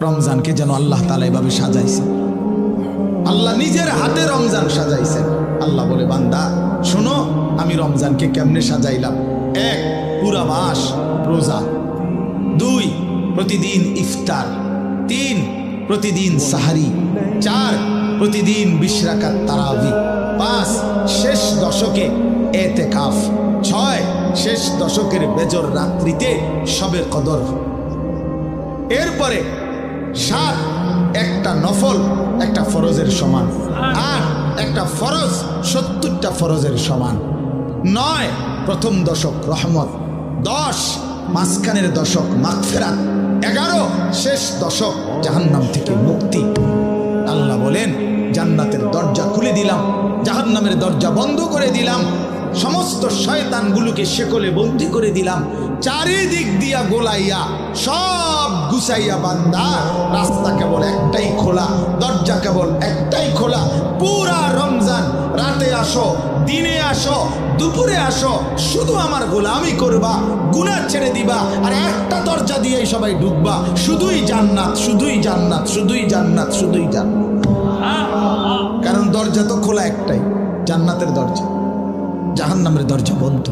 রমজানকে যেন আল্লাহ তাআলা এভাবে সাজাইছে, আল্লাহ নিজের হাতে রমজান সাজাইছেন। আল্লাহ বলে, বান্দা শোনো আমি রমজানকে কেমনে সাজাইলাম। 1, পুরা মাস রোজা। 2, প্রতিদিন ইফতার। 3, প্রতিদিন সাহারি। 4, প্রতিদিন 20 রাকাত তারাবি। 5, শেষ দশকে এতেকাফ। 6, শেষ দশকের বেজর রাত্রিতে শবে কদর। এরপরে 7, একটা নফল একটা ফরজের সমান। 8, একটা ফরজ 70টা ফরজের সমান। 9, প্রথম দশক রহমত। 10, মাঝখানের দশক মাগফিরাত। 11, শেষ দশক জাহান্নাম থেকে মুক্তি। আল্লাহ বলেন, জান্নাতের দরজা খুলে দিলাম, জাহান্নামের দরজা বন্ধ করে দিলাম, সমস্ত শয়তানগুলোকে শেকলে বন্দী করে দিলাম, চারিদিক দিয়া গোলাইয়া সব গুছাইয়া বান্দা রাস্তা কেবল একটাই খোলা, দরজা কেবল একটাই খোলা। পুরা রমজান রাতে আসো, দিনে আসো, দুপুরে আসো, শুধু আমার গোলামি করবা, গুনাহ ছেড়ে দিবা, আর একটা দরজা দিয়েই সবাই ঢুকবা, শুধুই জান্নাত, শুধুই জান্নাত, শুধুই জান্নাত, শুধুই জান্নাত। কারণ দরজা তো খোলা একটাই, জান্নাতের দরজা, জাহান্নামের দরজা বন্ধ।